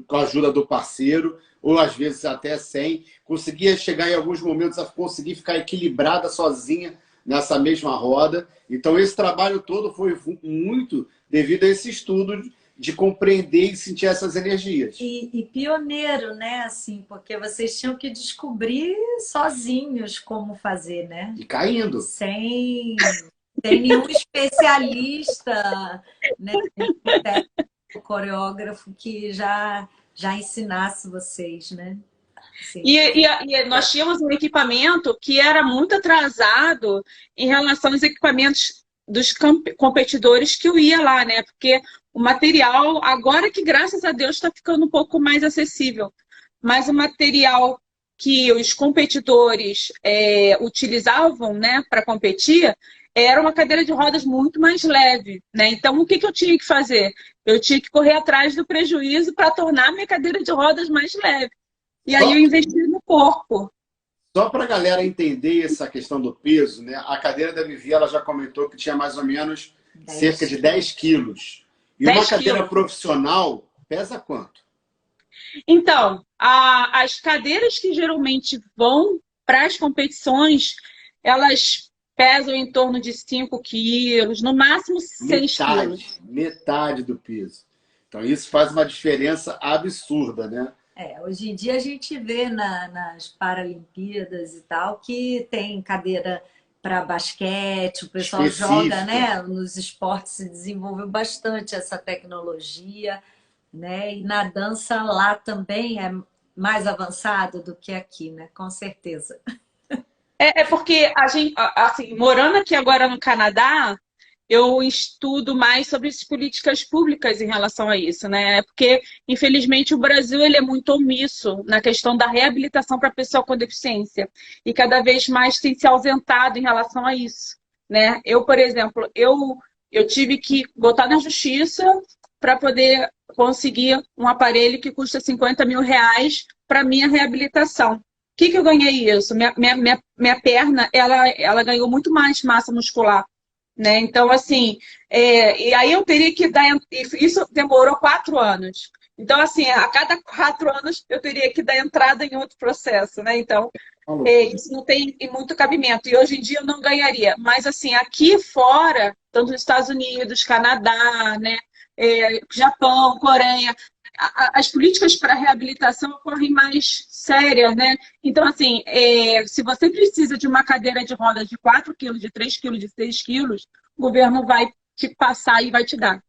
com a ajuda do parceiro, ou às vezes até sem. Conseguia chegar em alguns momentos a conseguir ficar equilibrada sozinha nessa mesma roda. Então esse trabalho todo foi muito devido a esse estudo de compreender e sentir essas energias. E pioneiro, né? Assim, porque vocês tinham que descobrir sozinhos como fazer, né? E caindo. Sem nenhum especialista, né? Nenhum técnico, coreógrafo que já ensinasse vocês, né? Assim. E nós tínhamos um equipamento que era muito atrasado em relação aos equipamentos dos competidores que eu ia lá, né? Porque o material, agora que graças a Deus está ficando um pouco mais acessível, mas o material que os competidores utilizavam, né, para competir, era uma cadeira de rodas muito mais leve, né? Então, o que eu tinha que fazer? Eu tinha que correr atrás do prejuízo para tornar a minha cadeira de rodas mais leve. E aí eu investi no corpo. Só para a galera entender essa questão do peso, né? A cadeira da Vivi, ela já comentou que tinha mais ou menos cerca de 10 quilos. E 10 uma cadeira quilos. Profissional pesa quanto? Então, as cadeiras que geralmente vão para as competições, elas pesam em torno de 5 quilos, no máximo 6 quilos. Metade do peso. Então isso faz uma diferença absurda, né? Hoje em dia a gente vê nas Paralimpíadas e tal que tem cadeira para basquete, o pessoal joga, né? Nos esportes se desenvolveu bastante essa tecnologia, né? E na dança lá também é mais avançado do que aqui, né? Com certeza. Porque a gente, assim, morando aqui agora no Canadá, eu estudo mais sobre as políticas públicas em relação a isso, né? Porque, infelizmente, o Brasil ele é muito omisso na questão da reabilitação para a pessoa com deficiência. E cada vez mais tem se ausentado em relação a isso, né? Eu, por exemplo, eu tive que botar na justiça para poder conseguir um aparelho que custa 50 mil reais para minha reabilitação. O que eu ganhei isso? Minha perna, ela ganhou muito mais massa muscular. Né? Então, assim, e aí eu teria que dar. Isso demorou 4 anos. Então, assim, a cada 4 anos eu teria que dar entrada em outro processo, né? Então, isso não tem muito cabimento. E hoje em dia eu não ganharia. Mas, assim, aqui fora, tanto nos Estados Unidos, Canadá, né? Japão, Coreia, as políticas para reabilitação ocorrem mais sérias, né? Então, assim, se você precisa de uma cadeira de rodas de 4 quilos, de 3 quilos, de 6 quilos, o governo vai te passar e vai te dar.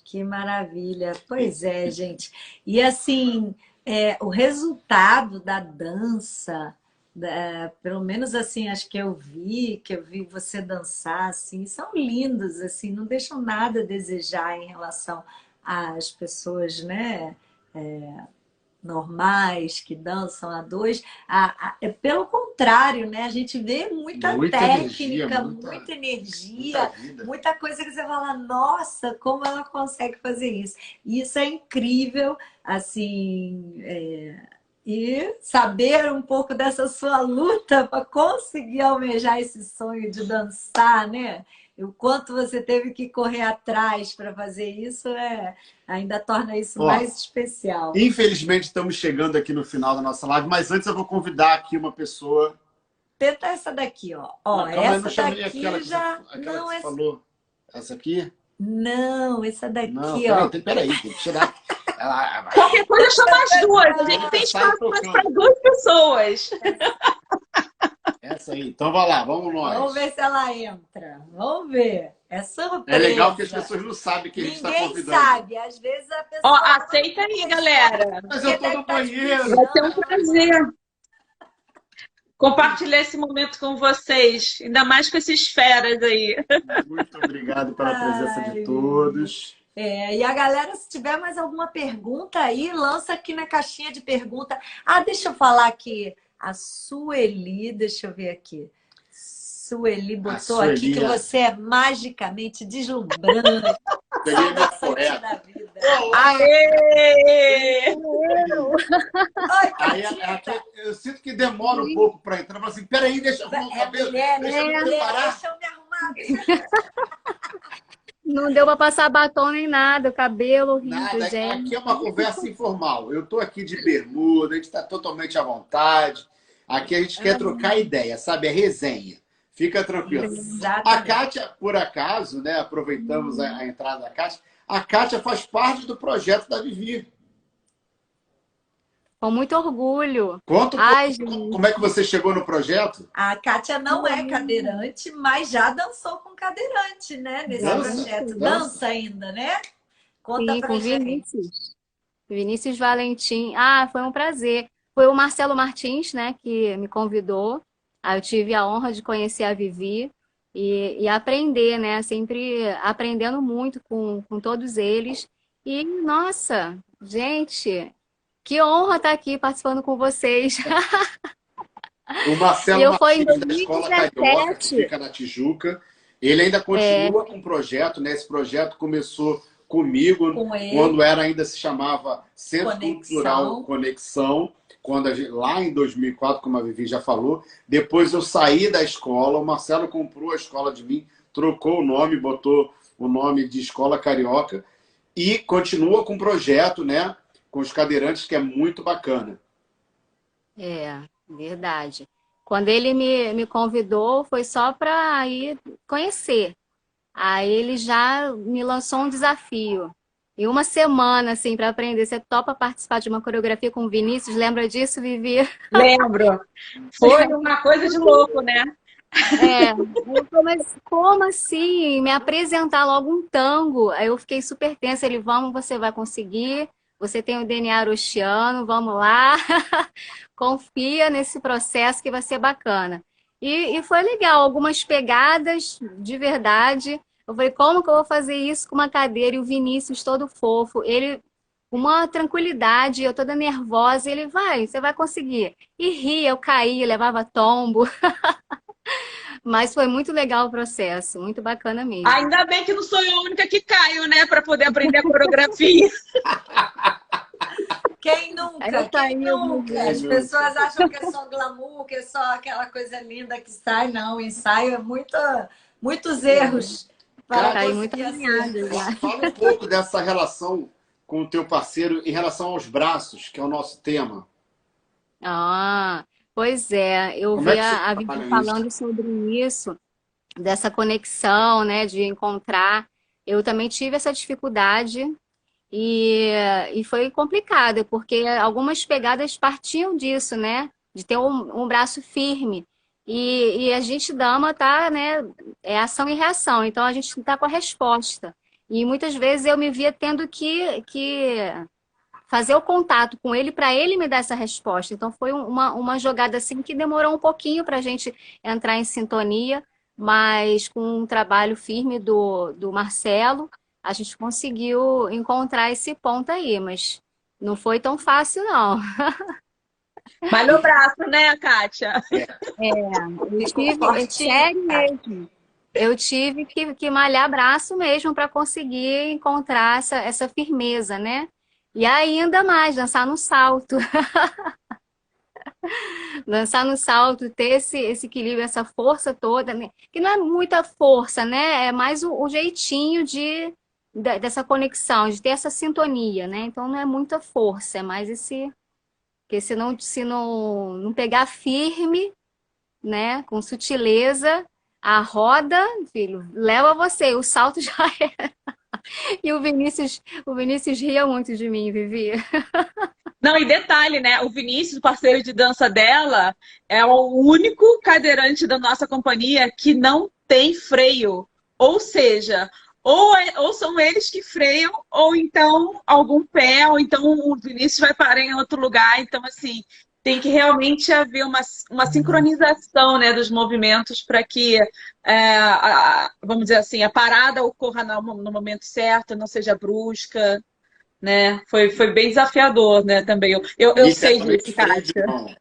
Que maravilha! Pois é, gente. E, assim, o resultado da dança, pelo menos, assim, acho que eu vi você dançar, assim, são lindos, assim, não deixam nada a desejar em relação às pessoas, né, normais, que dançam a dois. Pelo contrário, né, a gente vê muita técnica, muita energia, muita coisa que você fala, nossa, como ela consegue fazer isso. E isso é incrível, assim, e saber um pouco dessa sua luta para conseguir almejar esse sonho de dançar, né? E o quanto você teve que correr atrás para fazer isso, ainda torna isso mais especial. Infelizmente, estamos chegando aqui no final da nossa live, mas antes eu vou convidar aqui uma pessoa. Tenta essa daqui, ó. Essa daqui já... Não, essa... falou. Essa aqui? Não, essa daqui, não, ó. Peraí, tem que tirar. Qualquer coisa chama as duas. A gente tem espaço para 2 pessoas. Essa aí. Então vai lá, vamos nós. Vamos ver se ela entra. Vamos ver. É surpresa. É legal que as pessoas não sabem que a gente está convidando. Ninguém sabe. Às vezes a pessoa... Aceita aí, galera. Mas eu tô no banheiro. Vai ser um prazer. compartilhar esse momento com vocês, ainda mais com esses feras aí. Muito obrigado pela presença de Ai, todos. e a galera, se tiver mais alguma pergunta aí, lança aqui na caixinha de pergunta. Ah, deixa eu falar aqui. A Sueli, deixa eu ver aqui. Sueli botou aqui que você é magicamente deslumbrante. Peguei minha Bastante da poeta. vida. Aê! Aí, eu sinto que demora um pouco para entrar. Eu falo assim, peraí, deixa eu arrumar o cabelo. Mulher, Deixa eu me mulher, preparar. deixa eu me arrumar. Não deu para passar batom nem nada, o cabelo horrível, Nada, gente. aqui é uma conversa informal. Eu estou aqui de bermuda, a gente está totalmente à vontade. Aqui a gente quer trocar ideia, sabe? É resenha. Fica tranquilo. A Exatamente. Kátia, por acaso, né? Aproveitamos a entrada da Kátia. A Kátia faz parte do projeto da Vivi. Com muito orgulho. Conta um Ai, pouco gente. como é que você chegou no projeto. A Kátia não é cadeirante, mas já dançou com cadeirante, né? Nesse Dança, projeto. dança. Dança ainda, né? Conta Sim, pra com gente. Vinícius. Vinícius Valentim. Ah, foi um prazer. Foi o Marcelo Martins, né, que me convidou. Aí eu tive a honra de conhecer a Vivi e aprender, né? Sempre aprendendo muito com todos eles. E, nossa, gente, que honra estar aqui participando com vocês. O Marcelo Eu fui em Martins, da Escola Carioca, que 2017. fica na Tijuca. Ele ainda continua com o projeto, né? Esse projeto começou comigo, Com ele. quando ainda se chamava Centro Conexão. Cultural Conexão, quando lá em 2004, como a Vivi já falou. Depois eu saí da escola, o Marcelo comprou a escola de mim, trocou o nome, botou o nome de Escola Carioca e continua com o projeto, né? Com os cadeirantes, que é muito bacana. É, verdade. Quando ele me convidou, foi só para ir conhecer. Aí ele já me lançou um desafio. E uma semana, assim, para aprender. Você topa participar de uma coreografia com o Vinícius? Lembra disso, Vivi? Lembro. Foi uma coisa de louco, né? Eu falei, mas como assim? Me apresentar logo um tango. Aí eu fiquei super tensa. Ele, vamos, você vai conseguir. Você tem o DNA arostiano, vamos lá. Confia nesse processo que vai ser bacana. E foi legal, algumas pegadas de verdade. Eu falei, como que eu vou fazer isso com uma cadeira? E o Vinícius todo fofo, ele com uma tranquilidade, eu toda nervosa, ele vai, você vai conseguir. E ria, eu caía, levava tombo. Mas foi muito legal o processo, muito bacana mesmo. Ainda bem que não sou eu a única que caio, né? Para poder aprender a coreografia. Quem nunca? Eu Quem caí nunca? As pessoas acham que é só glamour, que é só aquela coisa linda que sai. Não, o ensaio é muitos erros para Caí muito conseguir alinhada já. Fala um pouco dessa relação com o teu parceiro em relação aos braços, que é o nosso tema. Ah, pois é, eu Como é vi que você a Vivi trabalha falando sobre isso, dessa conexão, né, de encontrar. Eu também tive essa dificuldade e, e foi complicado, porque algumas pegadas partiam disso, né, de ter um braço firme. E a gente dama tá, né, é ação e reação, então a gente tá com a resposta. E muitas vezes eu me via tendo que fazer o contato com ele para ele me dar essa resposta. Então foi uma jogada assim que demorou um pouquinho para a gente entrar em sintonia, mas com um trabalho firme do Marcelo, a gente conseguiu encontrar esse ponto aí, mas não foi tão fácil, não. Malhou o braço, né, Kátia? Eu tive, fortinho, sério cara. mesmo. Eu tive que malhar braço mesmo para conseguir encontrar essa firmeza, né? E ainda mais, dançar no salto. Dançar no salto, ter esse equilíbrio, essa força toda, né? Que não é muita força, né? É mais o jeitinho dessa conexão, de ter essa sintonia, né? Então não é muita força, é mais esse. Porque se não pegar firme, né? Com sutileza, a roda, filho, leva você, o salto já é. E o Vinícius ria muito de mim, Vivi. Não, e detalhe, né? O Vinícius, parceiro de dança dela, é o único cadeirante da nossa companhia que não tem freio. Ou seja, ou são eles que freiam, ou então algum pé, ou então o Vinícius vai parar em outro lugar. Então, assim, tem que realmente haver uma sincronização, né, dos movimentos para que, vamos dizer assim, a parada ocorra no momento certo, não seja brusca, né? Foi bem desafiador, né, também. Eu Isso é sei disso, freio de Kátia. mão.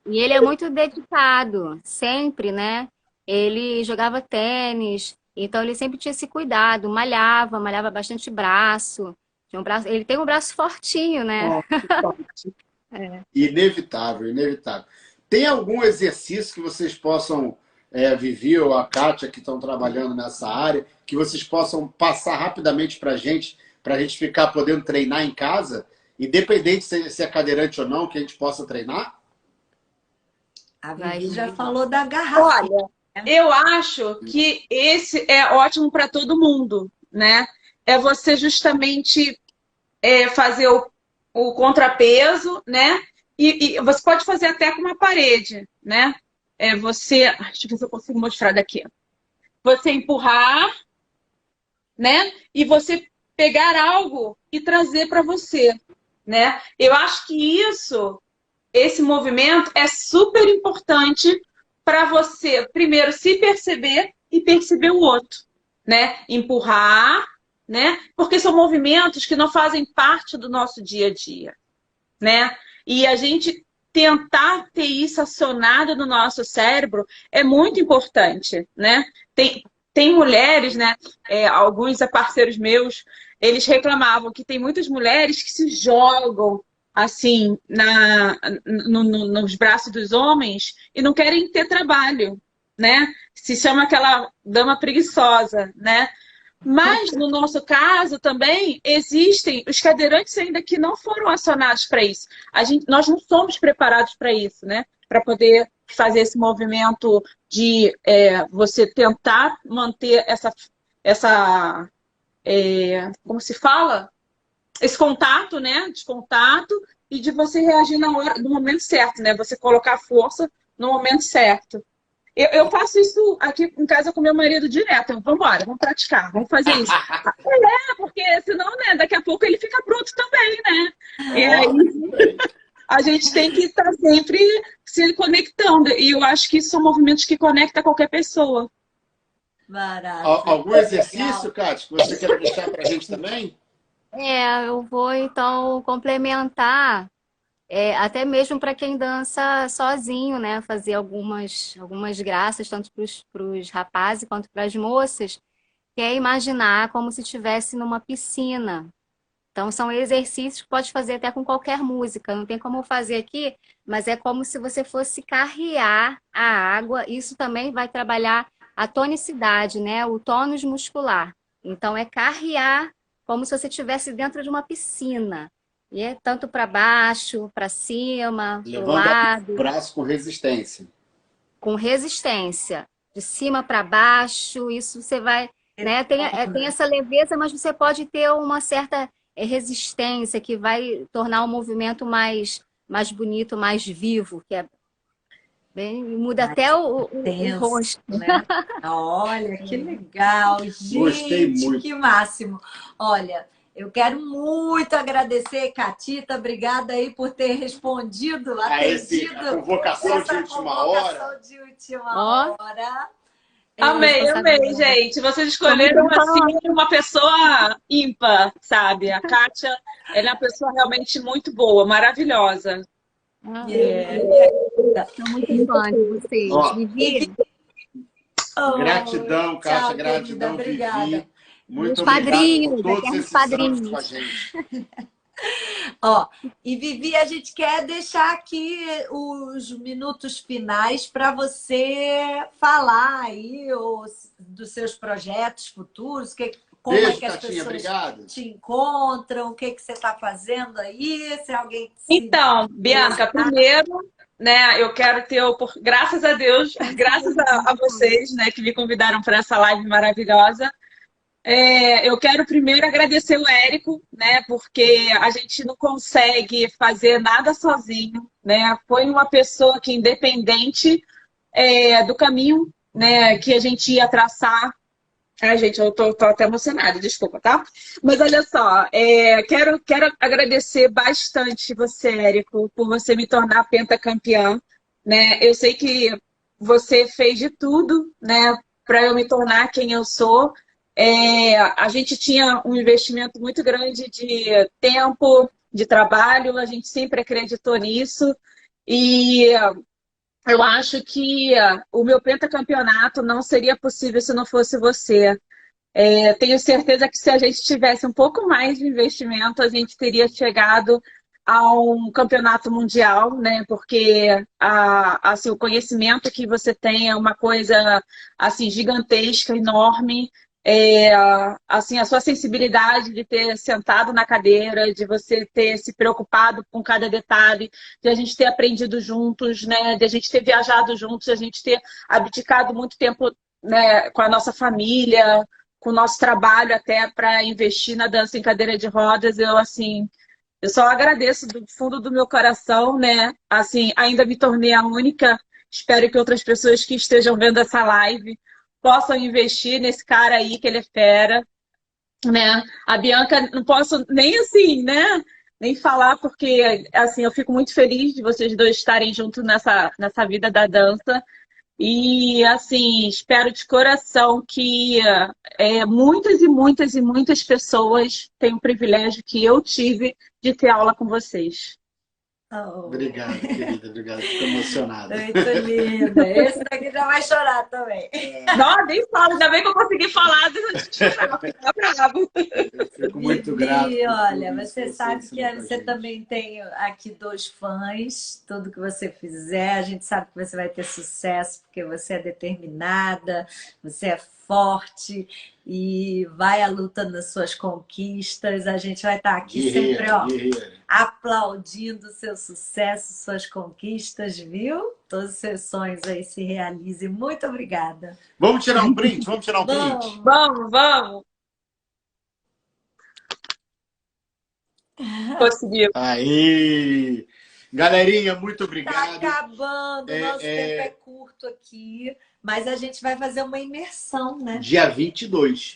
E ele é muito dedicado, sempre, né? Ele jogava tênis, então ele sempre tinha esse cuidado, malhava bastante braço. Tinha um braço, ele tem um braço fortinho, né? Ó, que forte. Inevitável, inevitável. Tem algum exercício que vocês possam, Vivi ou a Kátia, que estão trabalhando nessa área, que vocês possam passar rapidamente para a gente ficar podendo treinar em casa, independente se é cadeirante ou não, que a gente possa treinar? A Vai, Vivi já Vivi. falou da garrafa. Olha, eu acho que esse é ótimo para todo mundo, né? É você justamente fazer o contrapeso, né? E você pode fazer até com uma parede, né? Deixa eu ver se eu consigo mostrar daqui. Você empurrar, né? E você pegar algo e trazer para você, né? Eu acho que esse movimento é super importante para você, primeiro, se perceber e perceber o outro, né? Empurrar, né? Porque são movimentos que não fazem parte do nosso dia a dia, né? E a gente tentar ter isso acionado no nosso cérebro é muito importante, né? Tem mulheres, né? Alguns parceiros meus, eles reclamavam que tem muitas mulheres que se jogam assim nos braços dos homens e não querem ter trabalho, né? Se chama aquela dama preguiçosa, né? Mas, no nosso caso, também existem os cadeirantes ainda que não foram acionados para isso. Nós não somos preparados para isso, né? Para poder fazer esse movimento de você tentar manter como se fala? Esse contato, né? De contato e de você reagir no momento certo, né? Você colocar força no momento certo. Eu faço isso aqui em casa com meu marido direto. Vamos embora, vamos praticar, vamos fazer isso. Porque senão, né, daqui a pouco ele fica bruto também, né? E aí a gente tem que estar sempre se conectando. E eu acho que são movimentos que conectam qualquer pessoa. Maravilha. Algum exercício, Kátia, que você quer deixar para a gente também? Eu vou então complementar, até mesmo para quem dança sozinho, né? Fazer algumas graças, tanto para os rapazes quanto para as moças, que é imaginar como se estivesse numa piscina. Então, são exercícios que pode fazer até com qualquer música. Não tem como fazer aqui, mas é como se você fosse carrear a água. Isso também vai trabalhar a tonicidade, né? O tônus muscular. Então, é carrear como se você estivesse dentro de uma piscina. E é tanto para baixo, para cima, para o lado. O braço com resistência. Com resistência. De cima para baixo, isso você vai... Né? Tem essa leveza, mas você pode ter uma certa resistência que vai tornar o movimento mais bonito, mais vivo, que é bem, muda até o rosto, né? Olha, que legal, gente, gostei muito. Que máximo. Olha, eu quero muito agradecer, Catita, obrigada aí por ter respondido, atendido a convocação de última hora. Amei, gente. Vocês escolheram assim uma pessoa ímpar, sabe? A Kátia, ela é uma pessoa realmente muito boa, maravilhosa. Estou muito fã de vocês. Gratidão, Kátia, gratidão, Vivi. Muito obrigado por todos esses anos com a gente. E Vivi, a gente quer deixar aqui os minutos finais para você falar aí dos seus projetos futuros, como Beijo, é que as Catinha, pessoas obrigado. te encontram, o que você está fazendo aí, se alguém... Então, Bianca, primeiro, né, eu quero ter, graças a Deus, graças a vocês, né, que me convidaram para essa live maravilhosa. Eu quero primeiro agradecer o Érico, né, porque a gente não consegue fazer nada sozinho, né? Foi uma pessoa que, independente do caminho, né, que a gente ia traçar, Ai, gente, eu tô até emocionada, desculpa, tá? Mas olha só, quero agradecer bastante você, Érico, por você me tornar pentacampeã, né? Eu sei que você fez de tudo, né, para eu me tornar quem eu sou. A gente tinha um investimento muito grande de tempo, de trabalho, a gente sempre acreditou nisso. E eu acho que o meu pentacampeonato não seria possível se não fosse você. Tenho certeza que se a gente tivesse um pouco mais de investimento, a gente teria chegado a um campeonato mundial, né? Porque assim, o conhecimento que você tem é uma coisa assim gigantesca, enorme. Assim, a sua sensibilidade de ter sentado na cadeira, de você ter se preocupado com cada detalhe, de a gente ter aprendido juntos, né? De a gente ter viajado juntos, de a gente ter abdicado muito tempo, né, com a nossa família, com o nosso trabalho até para investir na dança em cadeira de rodas. Eu só agradeço do fundo do meu coração, né? Assim, ainda me tornei a única. Espero que outras pessoas que estejam vendo essa live possam investir nesse cara aí, que ele é fera, né? A Bianca, não posso nem assim, né? Nem falar, porque assim, eu fico muito feliz de vocês dois estarem juntos nessa vida da dança. E assim, espero de coração que muitas e muitas e muitas pessoas tenham o privilégio que eu tive de ter aula com vocês. Oh. Obrigado, querida, obrigado. Fico emocionado. Muito linda. Esse daqui já vai chorar também. Não, nem falo, ainda bem que eu consegui falar, deixa eu chorar, porque tá bravo. Eu fico muito Bibi, grato. por olha, tudo isso você que sabe ensinou que pra você gente. também tem aqui 2 fãs. Tudo que você fizer, a gente sabe que você vai ter sucesso, porque você é determinada, você é forte e vai à luta nas suas conquistas. A gente vai estar aqui sempre, ó, Guerreira. aplaudindo o seu sucesso, suas conquistas, viu? Todos os seus sonhos aí se realizem. Muito obrigada. Vamos tirar um print? Vamos tirar um print? Vamos. Vamos, vamos. Conseguiu. Aí! Galerinha, muito Tá obrigado. acabando, nosso tempo é curto aqui, mas a gente vai fazer uma imersão, né? Dia 22.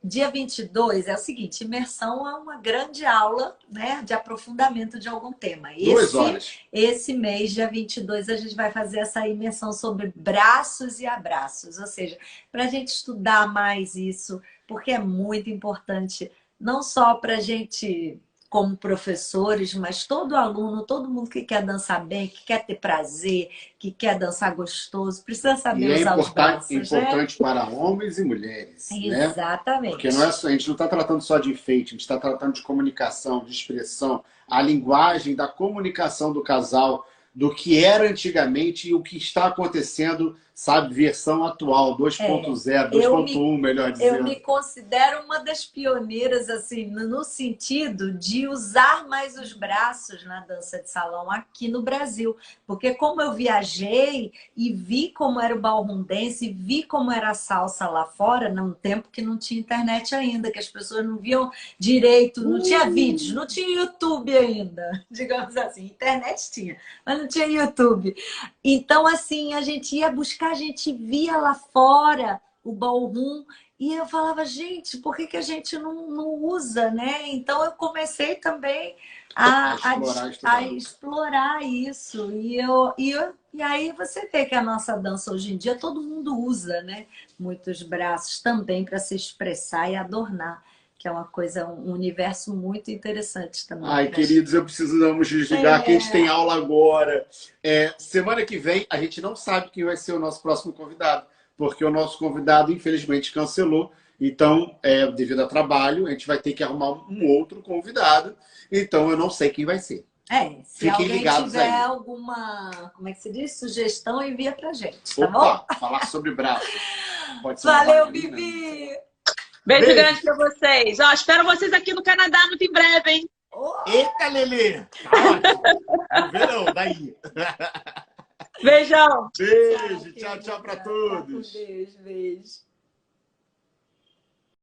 Dia 22 é o seguinte, imersão é uma grande aula, né, de aprofundamento de algum tema. 2 horas. Esse mês, dia 22, a gente vai fazer essa imersão sobre braços e abraços, ou seja, para a gente estudar mais isso, porque é muito importante, não só para a gente como professores, mas todo aluno, todo mundo que quer dançar bem, que quer ter prazer, que quer dançar gostoso, precisa E saber é usar os braços, importante para homens e mulheres, né? Exatamente. Porque não é só, a gente não está tratando só de enfeite, a gente está tratando de comunicação, de expressão, a linguagem da comunicação do casal, do que era antigamente e o que está acontecendo, sabe, versão atual, 2.0, 2.1, melhor Eu dizendo. me considero uma das pioneiras, assim, no sentido de usar mais os braços na dança de salão aqui no Brasil. Porque como eu viajei e vi como era o ballroom dance, vi como era a salsa lá fora, num tempo que não tinha internet ainda, que as pessoas não viam direito, não tinha vídeos, não tinha YouTube ainda, digamos assim. Internet tinha, mas não tinha YouTube. Então, assim, a gente ia buscar, a gente via lá fora o ballroom e eu falava, gente, por que a gente não usa, né? Então, eu comecei também a explorar isso. E aí você vê que a nossa dança hoje em dia, todo mundo usa, né? Muitos braços também para se expressar e adornar. Que é uma coisa, um universo muito interessante também. Ai, queridos, precisamos desligar, que a gente tem aula agora. Semana que vem, a gente não sabe quem vai ser o nosso próximo convidado, porque o nosso convidado, infelizmente, cancelou. Então, devido a trabalho, a gente vai ter que arrumar um outro convidado. Então, eu não sei quem vai ser. Se Fiquem alguém ligados tiver aí. alguma, como é que se diz? Sugestão, envia pra gente, tá bom? Opa, falar sobre braço. Pode ser Valeu, Bibi! Bibi! Beijo grande pra vocês. Ó, espero vocês aqui no Canadá muito em breve, hein? Eita, Lelê! Tá ótimo. Não vê não, daí. Beijão! Beijo, tchau pra todos. Beijo.